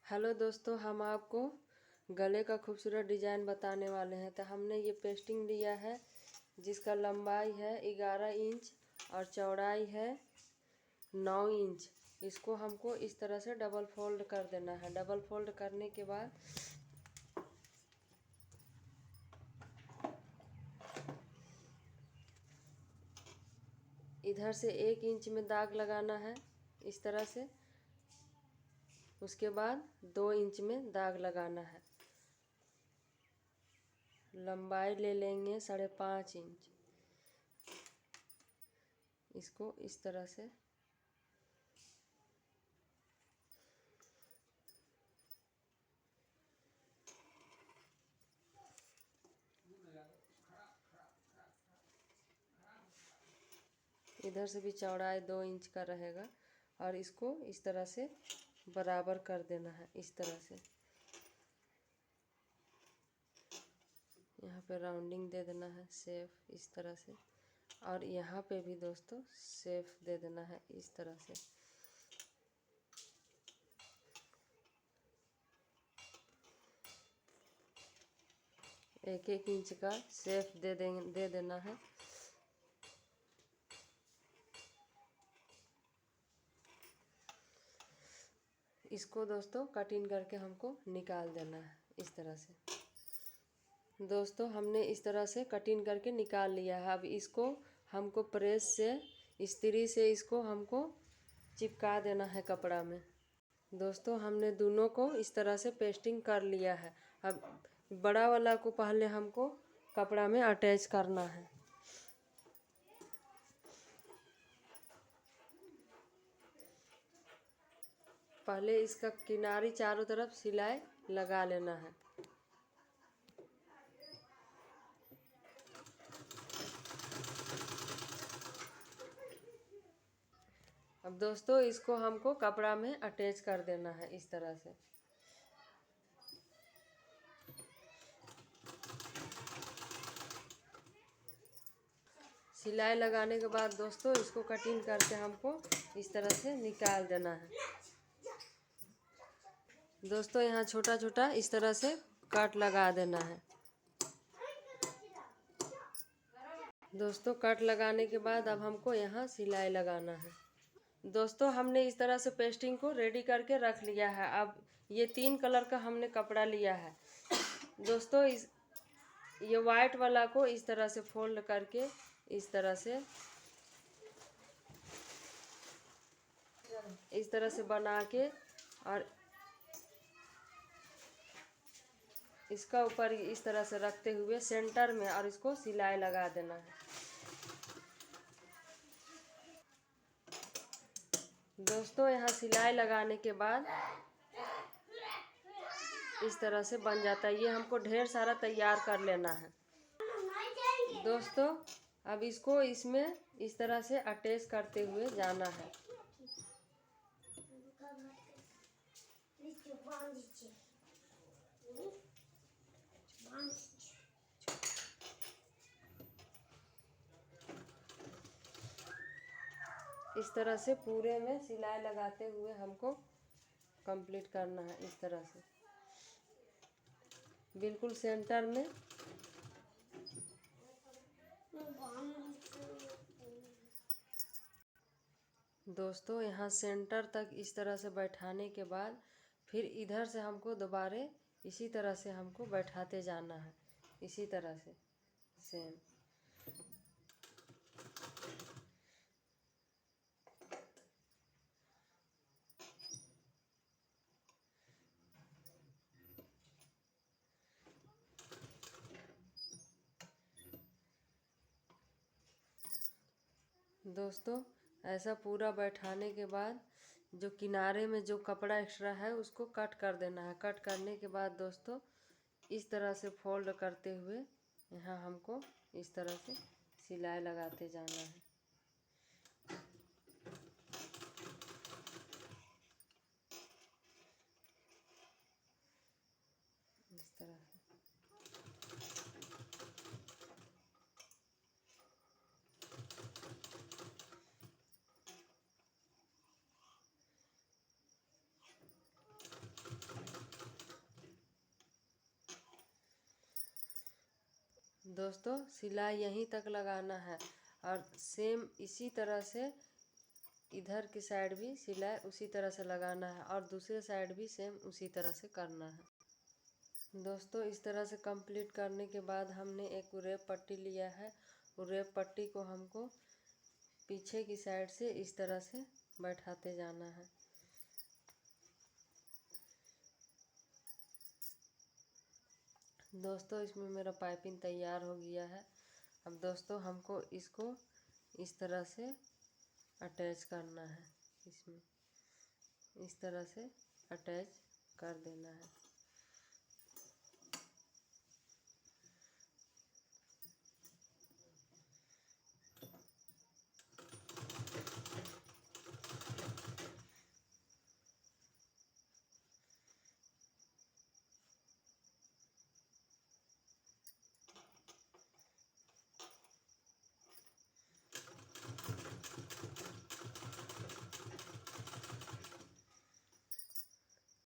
Hello दोस्तों, हम आपको गले का खूबसूरत डिज़ाइन बताने वाले हैं। तो हमने ये पेस्टिंग लिया है जिसका लंबाई है 11 इंच और चौड़ाई है 9 इंच। इसको हमको इस तरह से डबल फोल्ड कर देना है। डबल फोल्ड करने के बाद इधर से 1 इंच में दाग लगाना है इस तरह से। उसके बाद 2 इंच में दाग लगाना है। लंबाई ले लेंगे 5.5 इंच। इसको इस तरह से इधर से भी चौड़ाई 2 इंच का रहेगा और इसको इस तरह से बराबर कर देना है। इस तरह से यहाँ पे राउंडिंग दे देना है शेप इस तरह से, और यहाँ पे भी दोस्तों शेप दे देना है इस तरह से। एक एक इंच का शेप दे देना है। इसको दोस्तों कटिंग करके हमको निकाल देना है इस तरह से। दोस्तों हमने इस तरह से कटिंग करके निकाल लिया है। अब इसको हमको प्रेस से इस्त्री से इसको हमको चिपका देना है कपड़ा में। दोस्तों हमने दोनों को इस तरह से पेस्टिंग कर लिया है। अब बड़ा वाला को पहले हमको कपड़ा में अटैच करना है। पहले इसका किनारी चारों तरफ सिलाई लगा लेना है। अब दोस्तों इसको हमको कपड़ा में अटैच कर देना है इस तरह से। सिलाई लगाने के बाद दोस्तों इसको कटिंग करके हमको इस तरह से निकाल देना है। दोस्तों यहाँ छोटा छोटा इस तरह से कट लगा देना है। दोस्तों कट लगाने के बाद अब हमको यहाँ सिलाई लगाना है। दोस्तों हमने इस तरह से पेस्टिंग को रेडी करके रख लिया है। अब ये 3 कलर का हमने कपड़ा लिया है। दोस्तों ये वाइट वाला को इस तरह से फोल्ड करके इस तरह से बना के और इसका ऊपर इस तरह से रखते हुए सेंटर में और इसको सिलाई लगा देना है। दोस्तों यहाँ सिलाई लगाने के बाद इस तरह से बन जाता है। ये हमको ढेर सारा तैयार कर लेना है। दोस्तों अब इसको इसमें इस तरह से अटैच करते हुए जाना है। इस तरह से पूरे में सिलाई लगाते हुए हमको कंप्लीट करना है इस तरह से बिल्कुल सेंटर में। दोस्तों यहाँ सेंटर तक इस तरह से बैठाने के बाद फिर इधर से हमको दोबारा इसी तरह से हमको बैठाते जाना है इसी तरह से सेम। दोस्तों ऐसा पूरा बैठाने के बाद जो किनारे में जो कपड़ा एक्स्ट्रा है उसको कट कर देना है। कट करने के बाद दोस्तों इस तरह से फोल्ड करते हुए यहाँ हमको इस तरह से सिलाई लगाते जाना है इस तरह से। दोस्तों सिलाई यहीं तक लगाना है और सेम इसी तरह से इधर की साइड भी सिलाई उसी तरह से लगाना है और दूसरे साइड भी सेम उसी तरह से करना है। दोस्तों इस तरह से कंप्लीट करने के बाद हमने एक उरेब पट्टी लिया है। उरेब पट्टी को हमको पीछे की साइड से इस तरह से बैठाते जाना है। दोस्तों इसमें मेरा पाइपिंग तैयार हो गया है। अब दोस्तों हमको इसको इस तरह से अटैच करना है, इसमें इस तरह से अटैच कर देना है।